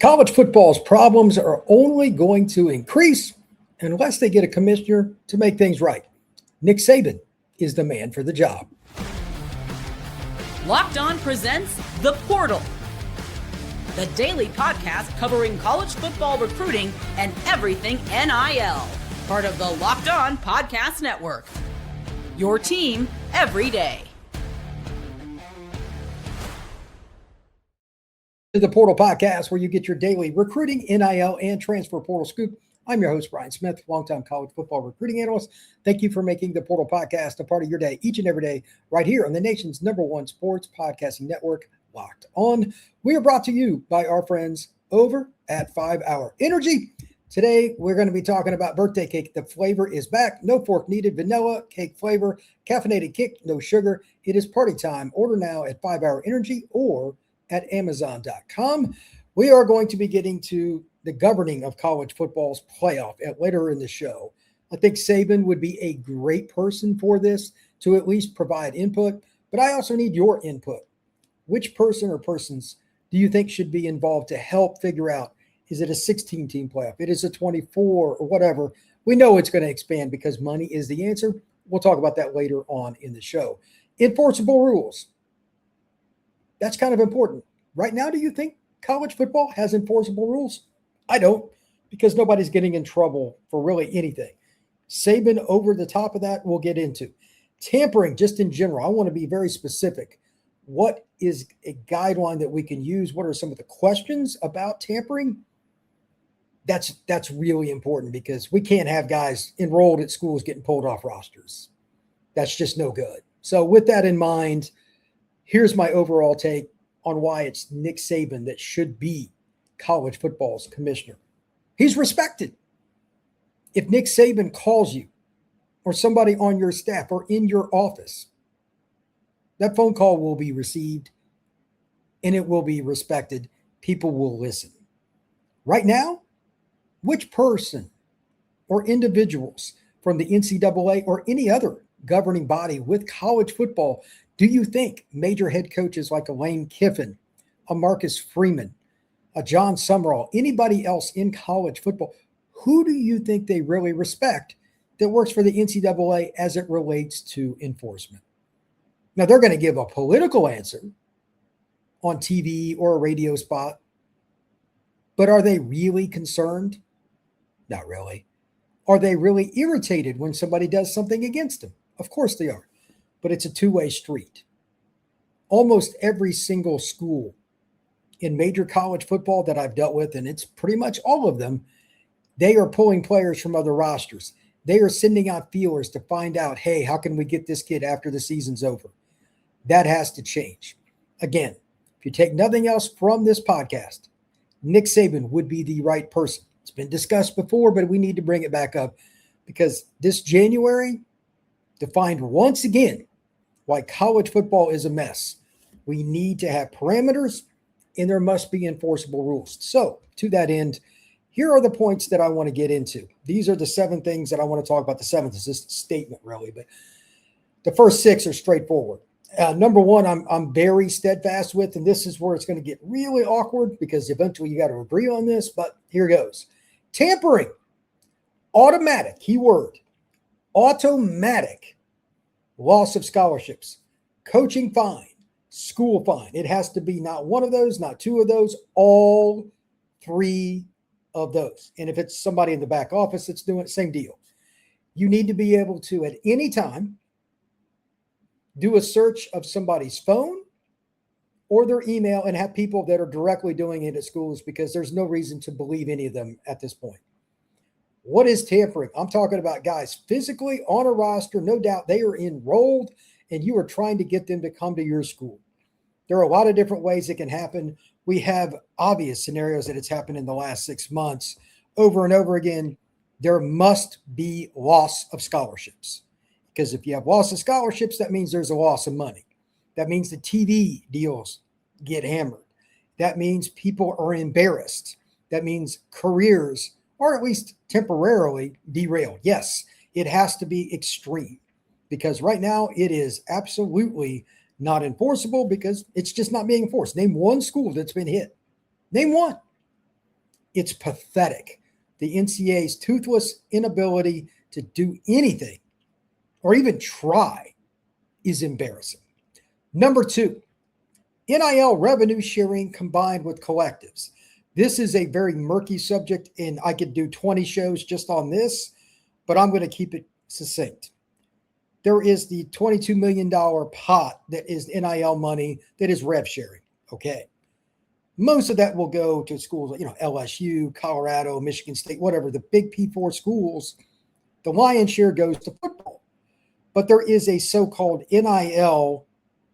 College football's problems are only going to increase unless they get a commissioner to make things right. Nick Saban is the man for the job. Locked On presents The Portal, the daily podcast covering college football recruiting and everything NIL. Part of the Locked On Podcast Network. Your team every day. To the Portal Podcast, where you get your daily recruiting, NIL, and transfer portal scoop. I'm your host, Brian Smith, longtime college football recruiting analyst. Thank you for making the Portal Podcast a part of your day each and every day right here on the nation's #1 sports podcasting network, Locked On. We are brought to you by our friends over at 5 Hour Energy. Today, we're going to be talking about birthday cake. The flavor is back. No fork needed. Vanilla cake flavor. Caffeinated kick. No sugar. It is party time. Order now at 5 Hour Energy or at Amazon.com. We are going to be getting to the governing of college football's playoff later in the show. I think Saban would be a great person for this to at least provide input, but I also need your input. Which person or persons do you think should be involved to help figure out, is it a 16-team playoff? It is a 24 or whatever. We know it's going to expand because money is the answer. We'll talk about that later on in the show. Enforceable rules. That's kind of important. Right now, do you think college football has enforceable rules? I don't, because nobody's getting in trouble for really anything. Saban over the top of that, we'll get into. Tampering, just in general, I want to be very specific. What is a guideline that we can use? What are some of the questions about tampering? That's really important because we can't have guys enrolled at schools getting pulled off rosters. That's just no good. So with that in mind, here's my overall take on why it's Nick Saban that should be college football's commissioner. He's respected. If Nick Saban calls you or somebody on your staff or in your office, that phone call will be received and it will be respected. People will listen. Right now, which person or individuals from the NCAA or any other governing body with college football do you think major head coaches like a Lane Kiffin, a Marcus Freeman, a John Summerall, anybody else in college football, who do you think they really respect that works for the NCAA as it relates to enforcement? Now, they're going to give a political answer on TV or a radio spot, but are they really concerned? Not really. Are they really irritated when somebody does something against them? Of course they are. But it's a two-way street. Almost every single school in major college football that I've dealt with, and it's pretty much all of them, they are pulling players from other rosters. They are sending out feelers to find out, hey, how can we get this kid after the season's over? That has to change. Again, if you take nothing else from this podcast, Nick Saban would be the right person. It's been discussed before, but we need to bring it back up because this January defined once again why college football is a mess. We need to have parameters and there must be enforceable rules. So to that end, here are the points that I want to get into. These are the 7 things that I want to talk about. The 7th is just a statement really, but the first 6 are straightforward. Number 1, I'm very steadfast with, and this is where it's going to get really awkward because eventually you got to agree on this, but here goes. Tampering, automatic, keyword, automatic loss of scholarships, coaching fine, school fine. It has to be not one of those, not 2 of those, all 3 of those. And if it's somebody in the back office that's doing it, same deal. You need to be able to, at any time, do a search of somebody's phone or their email and have people that are directly doing it at schools because there's no reason to believe any of them at this point. What is tampering? I'm talking about guys physically on a roster. No doubt they are enrolled and you are trying to get them to come to your school. There are a lot of different ways it can happen. We have obvious scenarios that it's happened in the last 6 months over and over again. There must be loss of scholarships because if you have loss of scholarships, that means there's a loss of money. That means the TV deals get hammered. That means people are embarrassed. That means careers or at least temporarily derailed. Yes, it has to be extreme because right now it is absolutely not enforceable because it's just not being enforced. Name one school that's been hit. Name one. It's pathetic. The NCAA's toothless inability to do anything or even try is embarrassing. Number 2, NIL revenue sharing combined with collectives. This is a very murky subject, and I could do 20 shows just on this, but I'm going to keep it succinct. There is the $22 million pot that is NIL money that is rev sharing. Okay. Most of that will go to schools like, LSU, Colorado, Michigan State, whatever, the big P4 schools. The lion's share goes to football. But there is a so-called NIL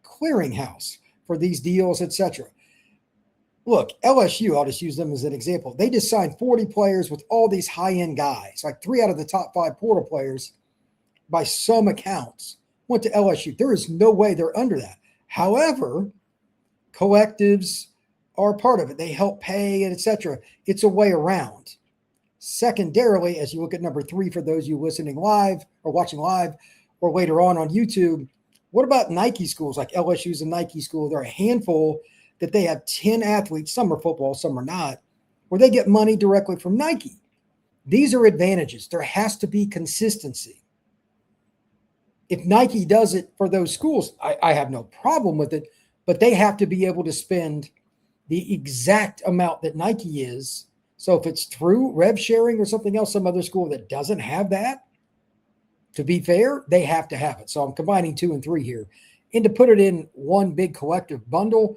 clearinghouse for these deals, etc. Look, LSU, I'll just use them as an example. They just signed 40 players with all these high-end guys, like 3 out of the top 5 portal players, by some accounts, went to LSU. There is no way they're under that. However, collectives are part of it. They help pay, and etc. It's a way around. Secondarily, as you look at number 3, for those of you listening live or watching live or later on YouTube, what about Nike schools? Like LSU's a Nike school. There are a handful that they have 10 athletes. Some are football, some are not, where they get money directly from Nike. These are advantages. There has to be consistency. If Nike does it for those schools, I have no problem with it, but they have to be able to spend the exact amount that Nike is. So if it's through rev sharing or something else, some other school that doesn't have that, to be fair, they have to have it. So I'm combining 2 and 3 here. And to put it in one big collective bundle,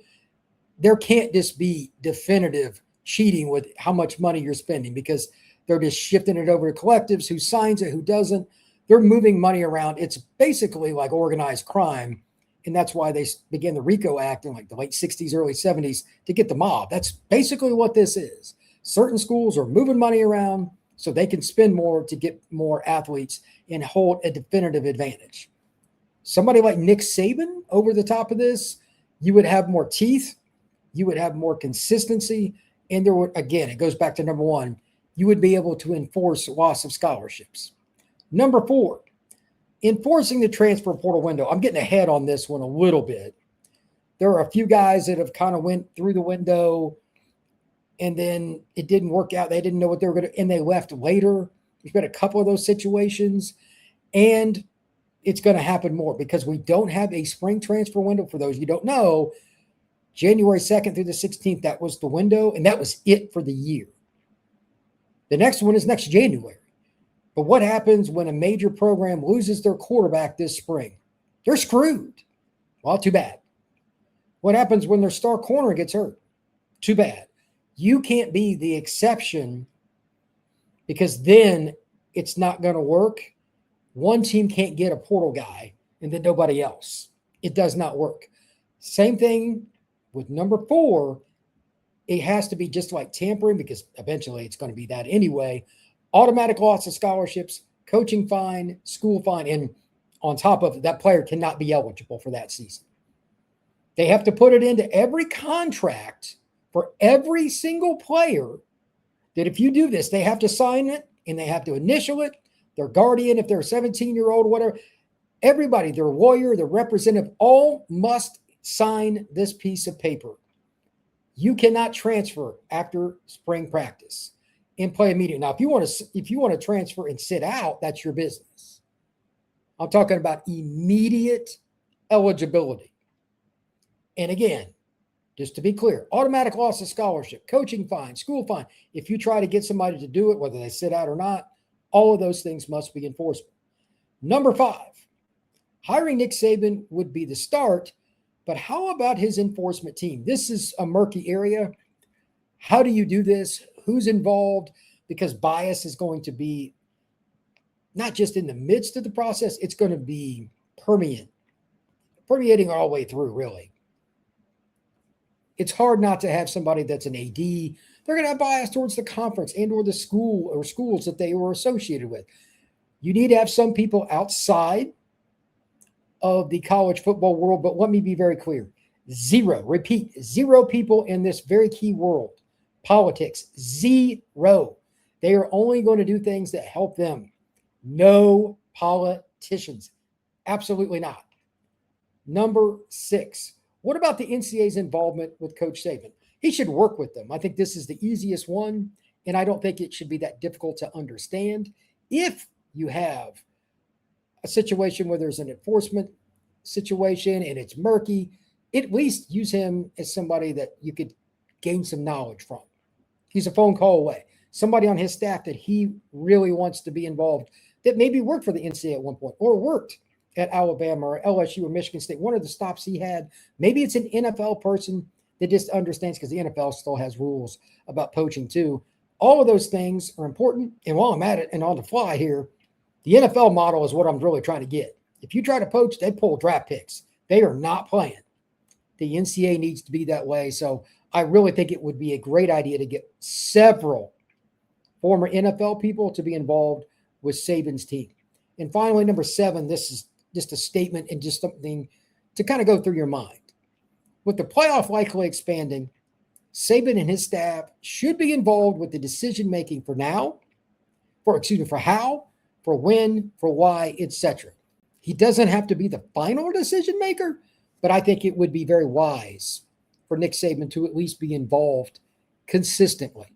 there can't just be definitive cheating with how much money you're spending, because they're just shifting it over to collectives. Who signs it, who doesn't. They're moving money around. It's basically like organized crime. And that's why they began the RICO Act in like the late 60s, early 70s to get the mob. That's basically what this is. Certain schools are moving money around so they can spend more to get more athletes and hold a definitive advantage. Somebody like Nick Saban over the top of this, you would have more teeth, you would have more consistency, and there would, again, it goes back to number 1, you would be able to enforce loss of scholarships. Number 4, enforcing the transfer portal window. I'm getting ahead on this one a little bit. There are a few guys that have kind of went through the window and then it didn't work out. They didn't know what they were going to, and they left later. There's been a couple of those situations, and it's going to happen more because we don't have a spring transfer window. For those you don't know, January 2nd through the 16th, that was the window, and that was it for the year. The next one is next January. But what happens when a major program loses their quarterback this spring? They're screwed. Well, too bad. What happens when their star corner gets hurt? Too bad. You can't be the exception, because then it's not going to work. One team can't get a portal guy and then nobody else. It does not work. Same thing with number 4. It has to be just like tampering, because eventually it's going to be that anyway. Automatic loss of scholarships, coaching fine, school fine, and on top of it, that player cannot be eligible for that season. They have to put it into every contract for every single player that if you do this, they have to sign it and they have to initial it. Their guardian, if they're a 17-year-old or whatever, everybody, their lawyer, their representative, all must sign this piece of paper. You cannot transfer after spring practice and play immediately. Now, if you want to transfer and sit out, that's your business. I'm talking about immediate eligibility. And again, just to be clear, automatic loss of scholarship, coaching fine, school fine. If you try to get somebody to do it, whether they sit out or not, all of those things must be enforceable. Number 5, hiring Nick Saban would be the start, but how about his enforcement team? This is a murky area. How do you do this? Who's involved? Because bias is going to be not just in the midst of the process, it's going to be permeating all the way through, really. It's hard not to have somebody that's an AD. They're going to have bias towards the conference and or the school or schools that they were associated with. You need to have some people outside of the college football world, but let me be very clear. Zero people in this very key world. Politics, zero. They are only going to do things that help them. No politicians. Absolutely not. Number 6. What about the NCAA's involvement with Coach Saban? He should work with them. I think this is the easiest one. And I don't think it should be that difficult to understand. If you have a situation where there's an enforcement situation and it's murky, at least use him as somebody that you could gain some knowledge from. He's a phone call away. Somebody on his staff that he really wants to be involved, that maybe worked for the NCAA at one point or worked at Alabama or LSU or Michigan State, one of the stops he had. Maybe it's an NFL person that just understands, because the NFL still has rules about poaching too. All of those things are important. And while I'm at it and on the fly here, the NFL model is what I'm really trying to get. If you try to poach, they pull draft picks. They are not playing. The NCAA needs to be that way. So I really think it would be a great idea to get several former NFL people to be involved with Saban's team. And finally, number 7, this is just a statement and just something to kind of go through your mind. With the playoff likely expanding, Saban and his staff should be involved with the decision-making for how, for when, for why, etc. He doesn't have to be the final decision maker, but I think it would be very wise for Nick Saban to at least be involved consistently.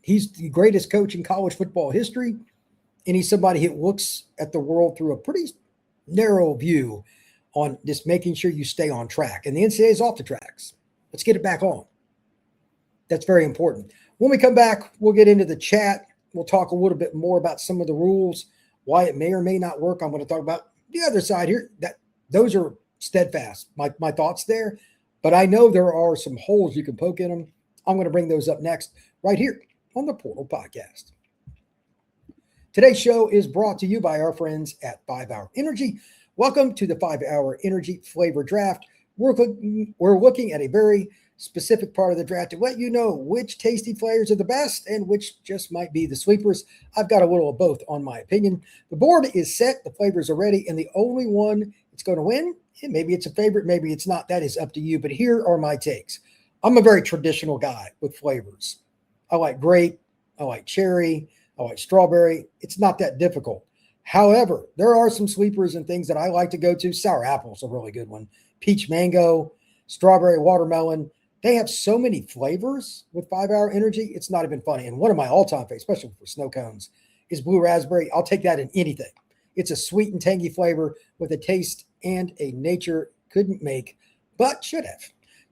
He's the greatest coach in college football history, and he's somebody who looks at the world through a pretty narrow view on just making sure you stay on track. And the NCAA is off the tracks. Let's get it back on. That's very important. When we come back, we'll get into the chat. We'll talk a little bit more about some of the rules, why it may or may not work. I'm going to talk about the other side here. Those are steadfast, my thoughts there. But I know there are some holes you can poke in them. I'm going to bring those up next right here on the Portal Podcast. Today's show is brought to you by our friends at 5 Hour Energy. Welcome to the 5 Hour Energy Flavor Draft. We're looking at a very specific part of the draft to let you know which tasty flavors are the best and which just might be the sleepers. I've got a little of both on my opinion. The board is set, the flavors are ready, and the only one that's going to win, and maybe it's a favorite, maybe it's not, that is up to you, but here are my takes. I'm a very traditional guy with flavors. I like grape, I like cherry, I like strawberry. It's not that difficult. However, there are some sleepers and things that I like to go to. Sour apple is a really good one. Peach mango, strawberry watermelon. They have so many flavors with 5 Hour Energy. It's not even funny. And one of my all-time favorites, especially for snow cones, is blue raspberry. I'll take that in anything. It's a sweet and tangy flavor with a taste and a nature couldn't make, but should have.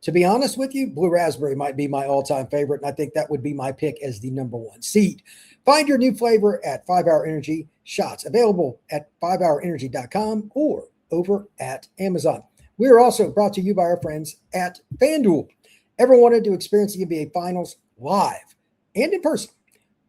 To be honest with you, blue raspberry might be my all-time favorite, and I think that would be my pick as the number 1 seed. Find your new flavor at 5 Hour Energy shots, available at 5hourenergy.com or over at Amazon. We are also brought to you by our friends at FanDuel. Ever wanted to experience the NBA Finals live and in person?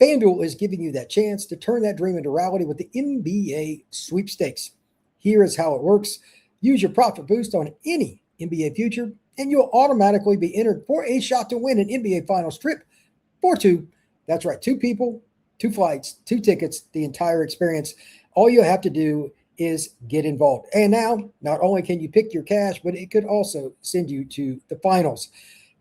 FanDuel is giving you that chance to turn that dream into reality with the NBA sweepstakes. Here is how it works. Use your profit boost on any NBA future, and you'll automatically be entered for a shot to win an NBA Finals trip for 2. That's right, 2 people, 2 flights, 2 tickets, the entire experience. All you have to do is get involved. And now, not only can you pick your cash, but it could also send you to the finals.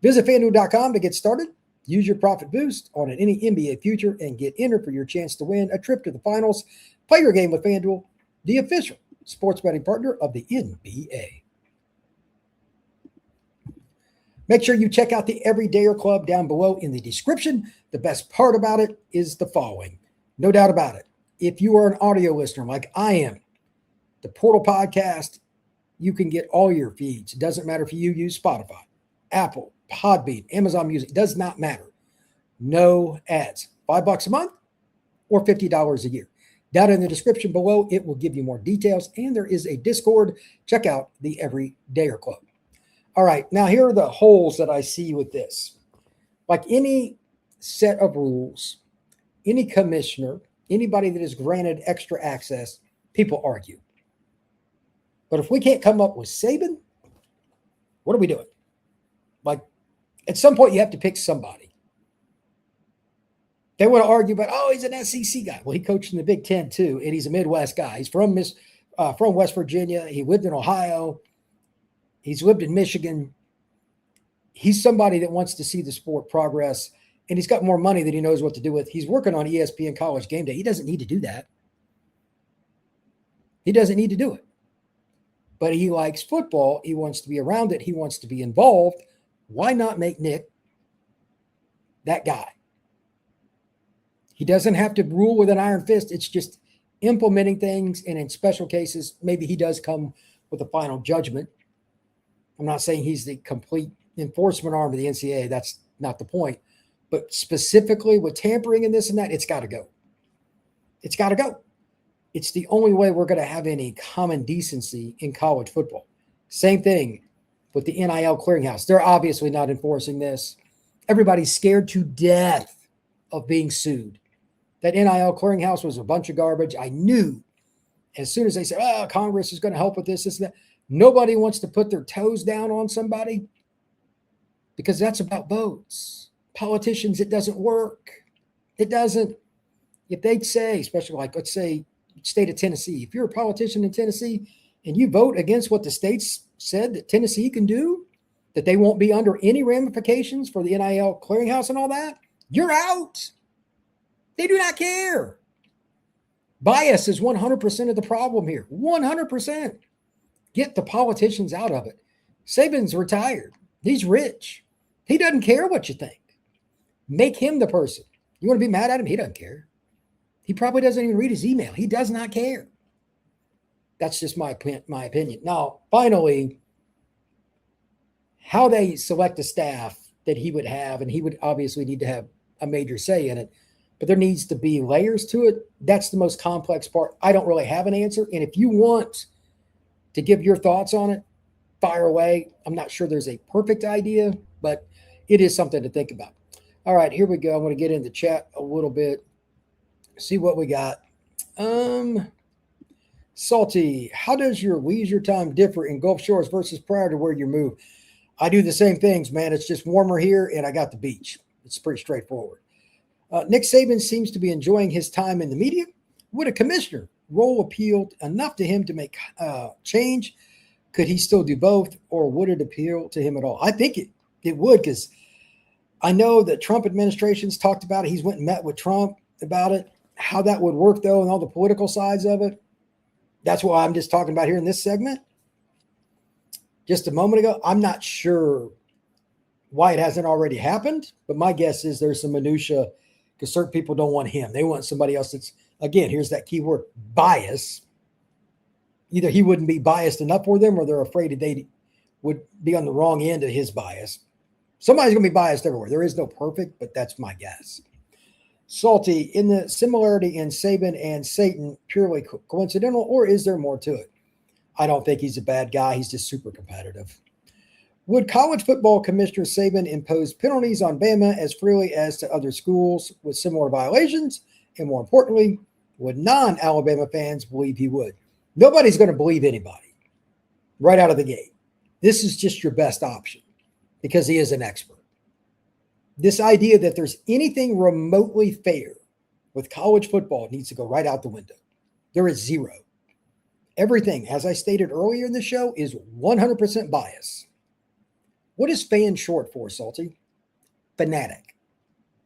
Visit FanDuel.com to get started. Use your profit boost on any NBA future and get entered for your chance to win a trip to the finals. Play your game with FanDuel, the official sports betting partner of the NBA. Make sure you check out the Everydayer Club down below in the description. The best part about it is the following. No doubt about it. If you are an audio listener like I am, the Portal Podcast, you can get all your feeds. It doesn't matter if you use Spotify, Apple, Podbean, Amazon Music. Does not matter. No ads. $5 a month or $50 a year. Down in the description below, it will give you more details. And there is a Discord. Check out the Everydayer Club. All right, now here are the holes that I see with this. Like any set of rules, any commissioner, anybody that is granted extra access, people argue. But if we can't come up with Saban, what are we doing? Like, at some point, you have to pick somebody. They want to argue about, oh, he's an SEC guy. Well, he coached in the Big Ten, too, and he's a Midwest guy. He's from West Virginia. He lived in Ohio. He's lived in Michigan. He's somebody that wants to see the sport progress, and he's got more money than he knows what to do with. He's working on ESPN College Game Day. He doesn't need to do that. He doesn't need to do it. But he likes football. He wants to be around it. He wants to be involved. Why not make Nick that guy? He doesn't have to rule with an iron fist. It's just implementing things. And in special cases, maybe he does come with a final judgment. I'm not saying he's the complete enforcement arm of the NCAA. That's not the point. But specifically with tampering and this and that, it's got to go. It's got to go. It's the only way we're going to have any common decency in college football. Same thing with the NIL clearinghouse. They're obviously not enforcing this. Everybody's scared to death of being sued. That NIL clearinghouse was a bunch of garbage. I knew as soon as they said, oh, Congress is going to help with this, and that. Nobody wants to put their toes down on somebody because that's about votes. Politicians, it doesn't work. It doesn't. If they'd say, especially like, let's say, state of Tennessee, if you're a politician in Tennessee and you vote against what the states said that Tennessee can do, that they won't be under any ramifications for the NIL clearinghouse and all that, you're out. They do not care. Bias is 100% of the problem here. 100%. Get the politicians out of it. Saban's retired. He's rich. He doesn't care what you think. Make him the person. You want to be mad at him? He doesn't care. He probably doesn't even read his email. He does not care. That's just my opinion. Now, finally, how they select a staff that he would have, and he would obviously need to have a major say in it, but there needs to be layers to it. That's the most complex part. I don't really have an answer. And if you want to give your thoughts on it, fire away. I'm not sure there's a perfect idea, but it is something to think about. All right, here we go. I'm going to get in the chat a little bit, see what we got. Salty, how does your leisure time differ in Gulf Shores versus prior to where you move? I do the same things, man. It's just warmer here, and I got the beach. It's pretty straightforward. Nick Saban seems to be enjoying his time in the media. Would a commissioner role appeal enough to him to make change? Could he still do both, or would it appeal to him at all? I think it would, because I know the Trump administration's talked about it. He's went and met with Trump about it. How that would work, though, and all the political sides of it, that's what I'm just talking about here in this segment. Just a moment ago, I'm not sure why it hasn't already happened, but my guess is there's some minutia because certain people don't want him. They want somebody else that's, again, here's that key word, bias. Either he wouldn't be biased enough for them, or they're afraid that they would be on the wrong end of his bias. Somebody's going to be biased everywhere. There is no perfect, but that's my guess. Salty, in the similarity in Saban and Satan, purely coincidental, or is there more to it? I don't think he's a bad guy. He's just super competitive. Would college football commissioner Saban impose penalties on Bama as freely as to other schools with similar violations? And more importantly, would non-Alabama fans believe he would? Nobody's going to believe anybody right out of the gate. This is just your best option because he is an expert. This idea that there's anything remotely fair with college football needs to go right out the window. There is zero. Everything, as I stated earlier in the show, is 100% bias. What is fan short for, Salty? Fanatic.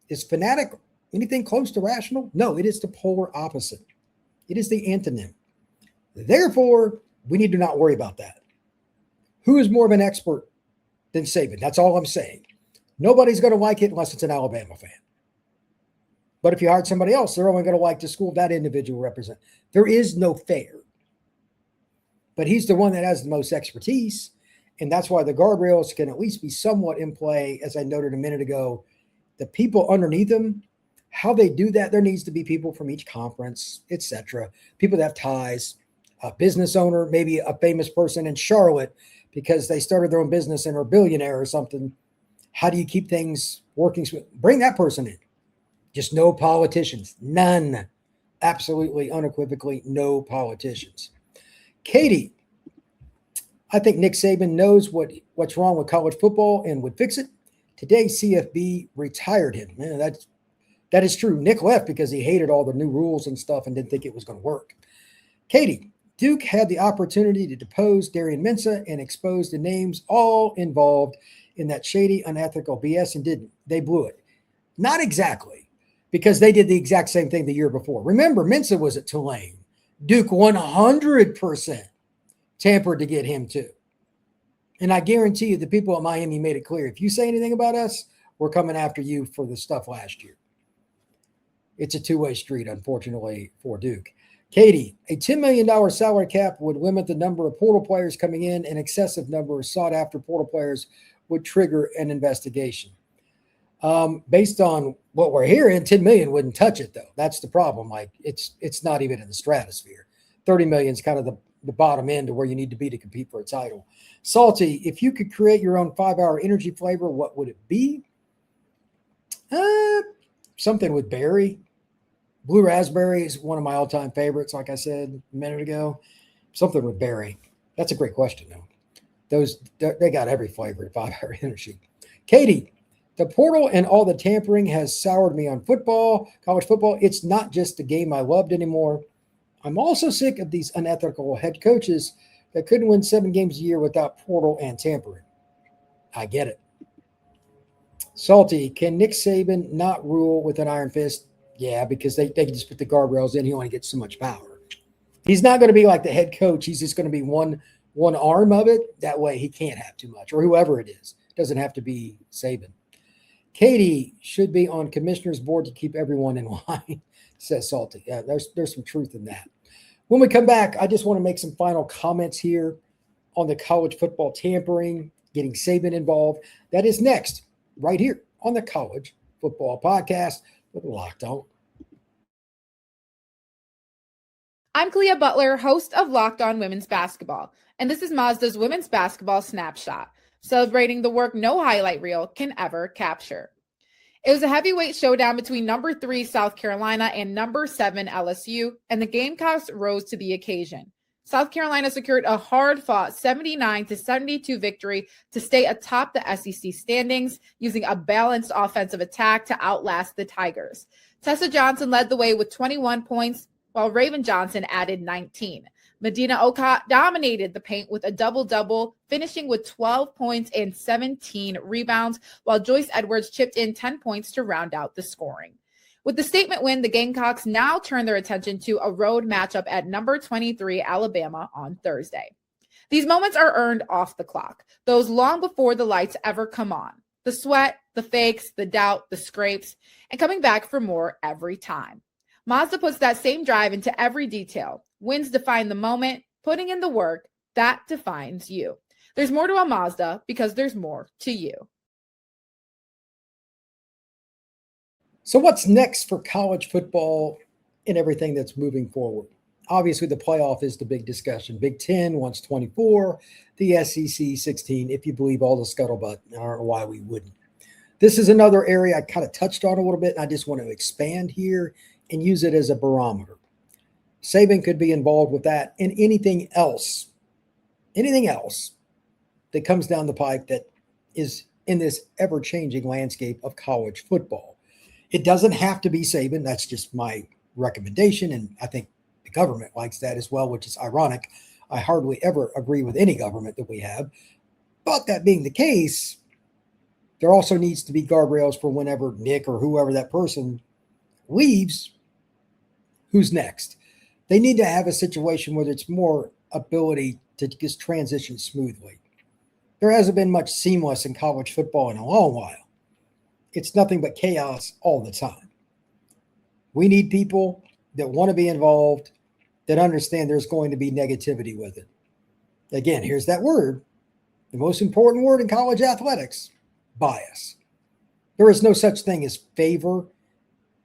Is fanatic anything close to rational? No, it is the polar opposite. It is the antonym. Therefore, we need to not worry about that. Who is more of an expert than Saban? That's all I'm saying. Nobody's going to like it unless it's an Alabama fan. But if you hired somebody else, they're only going to like the school that individual represents. There is no fair. But he's the one that has the most expertise. And that's why the guardrails can at least be somewhat in play. As I noted a minute ago, the people underneath him, how they do that, there needs to be people from each conference, etc. People that have ties, a business owner, maybe a famous person in Charlotte because they started their own business and are a billionaire or something. How do you keep things working? Bring that person in. Just no politicians. None. Absolutely, unequivocally, no politicians. Katie, I think Nick Saban knows what's wrong with college football and would fix it. Today, CFB retired him. Man, that is true. Nick left because he hated all the new rules and stuff and didn't think it was going to work. Katie, Duke had the opportunity to depose Darian Mensah and expose the names all involved in that shady, unethical BS and didn't. They blew it. Not exactly, because they did the exact same thing the year before. Remember, Mensah was at Tulane. Duke 100% tampered to get him too. And I guarantee you the people at Miami made it clear. If you say anything about us, we're coming after you for the stuff last year. it's a two-way street, unfortunately, for Duke. Katie, a $10 million salary cap would limit the number of portal players coming in. An excessive number of sought-after portal players would trigger an investigation. Based on what we're hearing, 10 million wouldn't touch it, though. That's the problem. Like, it's not even in the stratosphere. 30 million is kind of the bottom end of where you need to be to compete for a title. Salty, if you could create your own 5-hour energy flavor, what would it be? Something with berry. Blue raspberry is one of my all-time favorites, like I said a minute ago. Something with berry. That's a great question, though. They got every flavor at 5-hour energy. Katie, the portal and all the tampering has soured me on football, college football. It's not just the game I loved anymore. I'm also sick of these unethical head coaches that couldn't win 7 games a year without portal and tampering. I get it. Salty, can Nick Saban not rule with an iron fist? Yeah, because they can just put the guardrails in. He only gets so much power. He's not going to be like the head coach. He's just going to be one arm of it. That way he can't have too much, or whoever it is. It doesn't have to be Saban. Katie should be on commissioner's board to keep everyone in line, says Salty. Yeah, there's some truth in that. When we come back, I just want to make some final comments here on the college football tampering, getting Saban involved. That is next, right here on the College Football Podcast with Locked On. I'm Clea Butler, host of Locked On Women's Basketball, and this is Mazda's Women's Basketball Snapshot, celebrating the work no highlight reel can ever capture. It was a heavyweight showdown between number 3 South Carolina and number 7 LSU, and the Gamecocks rose to the occasion. South Carolina secured a hard-fought 79-72 victory to stay atop the SEC standings, using a balanced offensive attack to outlast the Tigers. Tessa Johnson led the way with 21 points, while Raven Johnson added 19. Medina Okot dominated the paint with a double-double, finishing with 12 points and 17 rebounds, while Joyce Edwards chipped in 10 points to round out the scoring. With the statement win, the Gamecocks now turn their attention to a road matchup at number 23 Alabama on Thursday. These moments are earned off the clock, those long before the lights ever come on. The sweat, the fakes, the doubt, the scrapes, and coming back for more every time. Mazda puts that same drive into every detail. Wins define the moment, putting in the work, that defines you. There's more to a Mazda because there's more to you. So what's next for college football and everything that's moving forward? Obviously, the playoff is the big discussion. Big Ten wants 24, the SEC 16, if you believe all the scuttlebutt. I don't know why we wouldn't. This is another area I kind of touched on a little bit, and I just want to expand here and use it as a barometer. Saban could be involved with that and anything else that comes down the pike that is in this ever-changing landscape of college football. It doesn't have to be Saban. That's just my recommendation, and I think the government likes that as well, which is ironic. I hardly ever agree with any government that we have. But that being the case, there also needs to be guardrails for whenever Nick or whoever that person leaves, who's next? They need to have a situation where it's more ability to just transition smoothly. There hasn't been much seamless in college football in a long while. It's nothing but chaos all the time. We need people that want to be involved, that understand there's going to be negativity with it. Again, here's that word, the most important word in college athletics, bias. There is no such thing as favor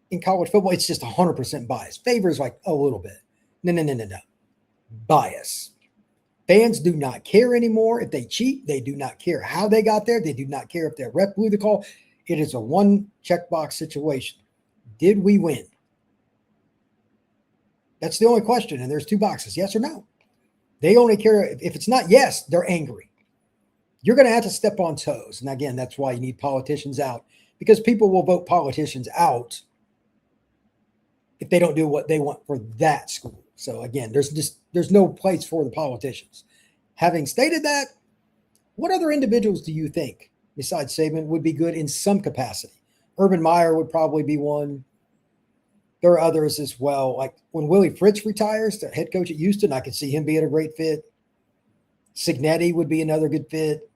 in college football. It's just 100% bias. Favor is like a little bit. No. Bias. Fans do not care anymore if they cheat. They do not care how they got there. They do not care if their rep blew the call. It is a one checkbox situation. Did we win? That's the only question. And there's 2 boxes, yes or no. They only care if it's not yes, they're angry. You're going to have to step on toes. And again, that's why you need politicians out, because people will vote politicians out if they don't do what they want for that school. So again, there's no place for the politicians. Having stated that, what other individuals do you think besides Saban would be good in some capacity? Urban Meyer would probably be one. There are others as well. Like when Willie Fritz retires, the head coach at Houston, I could see him being a great fit. Signetti would be another good fit.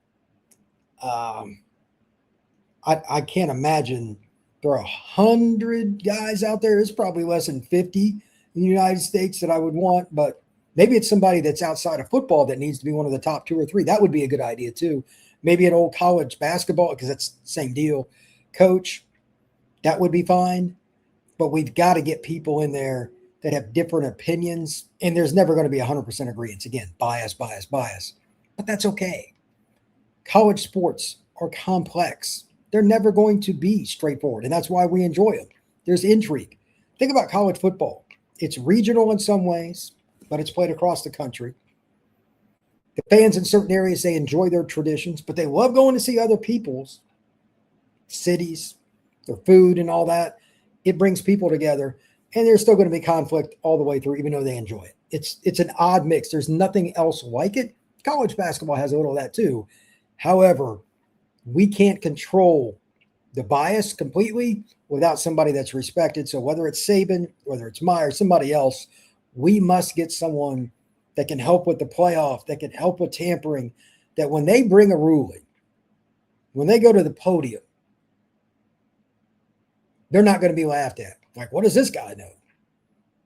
I can't imagine There are 100 guys out there. There's probably less than 50 in the United States that I would want, but maybe it's somebody that's outside of football that needs to be one of the top 2 or 3. That would be a good idea too. Maybe an old college basketball, because that's the same deal, coach. That would be fine. But we've got to get people in there that have different opinions. And there's never going to be 100% agreement. Again, bias. But that's okay. College sports are complex. They're never going to be straightforward. And that's why we enjoy them. There's intrigue. Think about college football. It's regional in some ways, but it's played across the country. The fans in certain areas, they enjoy their traditions, but they love going to see other people's cities, their food and all that. It brings people together, and there's still going to be conflict all the way through, even though they enjoy it. It's an odd mix. There's nothing else like it. College basketball has a little of that too. However, we can't control the bias completely without somebody that's respected. So whether it's Saban, whether it's Meyer, somebody else, we must get someone that can help with the playoff, that can help with tampering, that when they bring a ruling, when they go to the podium, they're not going to be laughed at. Like, what does this guy know?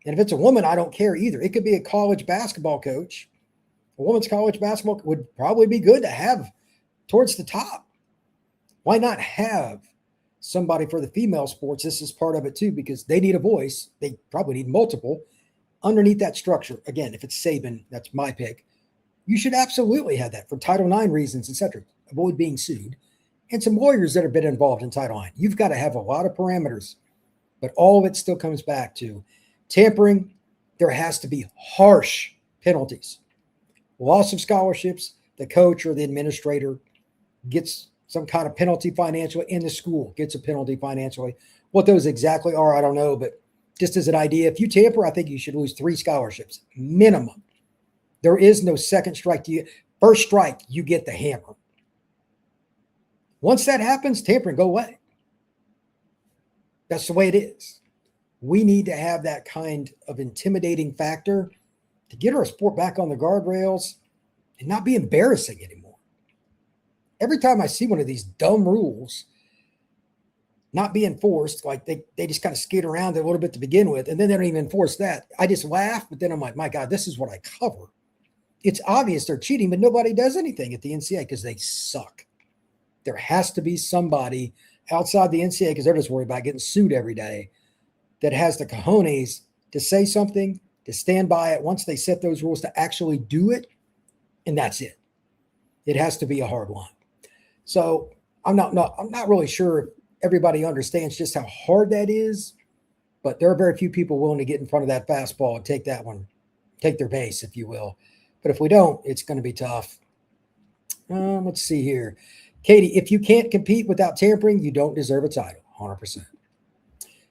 And if it's a woman, I don't care either. It could be a college basketball coach. A women's college basketball would probably be good to have towards the top. Why not have somebody for the female sports? This is part of it too, because they need a voice. They probably need multiple underneath that structure. Again, if it's Saban, that's my pick. You should absolutely have that for Title IX reasons, etc. Avoid being sued. And some lawyers that have been involved in Title IX. You've got to have a lot of parameters, but all of it still comes back to tampering. There has to be harsh penalties. Loss of scholarships, the coach or the administrator gets some kind of penalty financially, and the school gets a penalty financially. What those exactly are, I don't know, but just as an idea, if you tamper, I think you should lose 3 scholarships minimum. There is no second strike. First strike, you get the hammer. Once that happens, tampering go away. That's the way it is. We need to have that kind of intimidating factor to get our sport back on the guardrails and not be embarrassing anymore. Every time I see one of these dumb rules not be enforced, like they just kind of skate around it a little bit to begin with, and then they don't even enforce that, I just laugh, but then I'm like, my God, this is what I cover. It's obvious they're cheating, but nobody does anything at the NCAA because they suck. There has to be somebody outside the NCAA, because they're just worried about getting sued every day, that has the cojones to say something, to stand by it once they set those rules, to actually do it, and that's it. It has to be a hard line. So I'm not really sure if everybody understands just how hard that is, but there are very few people willing to get in front of that fastball and take that one, take their base, if you will. But if we don't, it's going to be tough. Let's see here. Katie, if you can't compete without tampering, you don't deserve a title. 100%.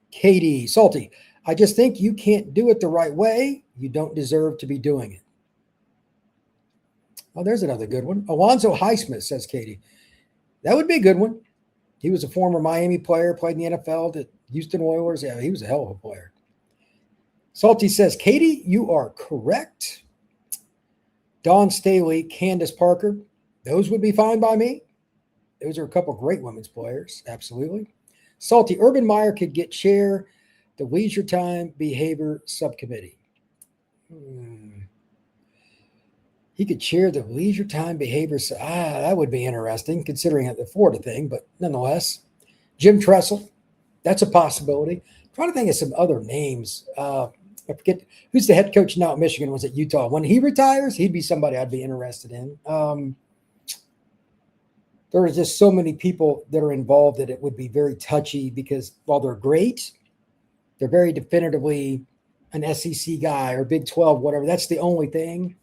Katie, Salty, I just think you can't do it the right way. You don't deserve to be doing it. Oh, there's another good one. Alonzo Highsmith, says Katie. That would be a good one. He was a former Miami player, played in the NFL, the Houston Oilers. Yeah, he was a hell of a player. Salty says, Katie, you are correct. Dawn Staley, Candace Parker, those would be fine by me. Those are a couple great women's players. Absolutely. Salty, Urban Meyer could get chair the Leisure Time Behavior Subcommittee. He could chair the Leisure Time Behavior. That would be interesting considering the Florida thing, but nonetheless. Jim Tressel, that's a possibility. I'm trying to think of some other names. I forget who's the head coach now at Michigan. Was it Utah? When he retires, he'd be somebody I'd be interested in. There are just so many people that are involved that it would be very touchy, because while they're great, they're very definitively an SEC guy or Big 12, whatever. That's the only thing.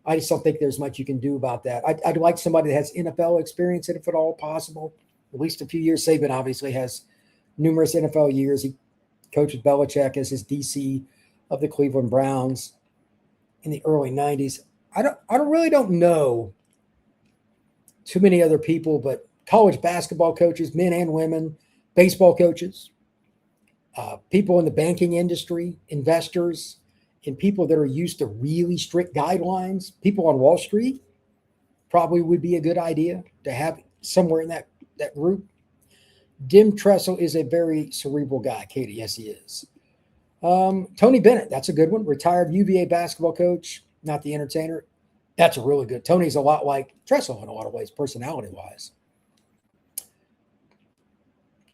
I just don't think there's much you can do about that. I'd like somebody that has NFL experience, if at all possible, at least a few years. Saban obviously has numerous NFL years. He coached with Belichick as his DC of the Cleveland Browns in the early 90s. I really don't know too many other people, but college basketball coaches, men and women, baseball coaches, people in the banking industry, investors, and people that are used to really strict guidelines, people on Wall Street, probably would be a good idea to have somewhere in that group. Dim Tressel is a very cerebral guy, Katie. Yes, he is. Tony Bennett, that's a good one. Retired UVA basketball coach, not the entertainer. That's a really good. Tony's a lot like Tressel in a lot of ways, personality-wise.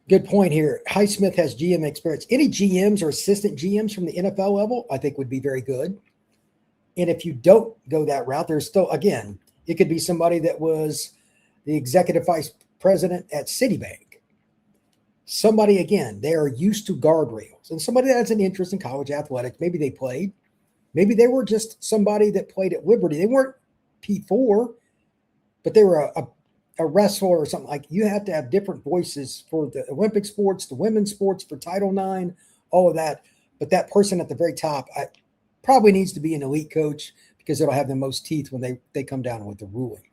Good point here. Highsmith has GM experience. Any GMs or assistant GMs from the NFL level, I think would be very good. And if you don't go that route, there's still, again, it could be somebody that was the executive vice president at Citibank. Somebody, again, they are used to guardrails. And somebody that has an interest in college athletics, maybe they played. Maybe they were just somebody that played at Liberty. They weren't P4, but they were a wrestler or something. Like, you have to have different voices for the Olympic sports, the women's sports, for Title IX, all of that. But that person at the very top probably needs to be an elite coach, because it'll have the most teeth when they come down with the ruling.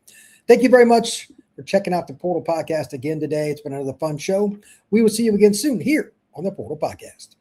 Thank you very much for checking out the Portal Podcast again today. It's been another fun show. We will see you again soon here on the Portal Podcast.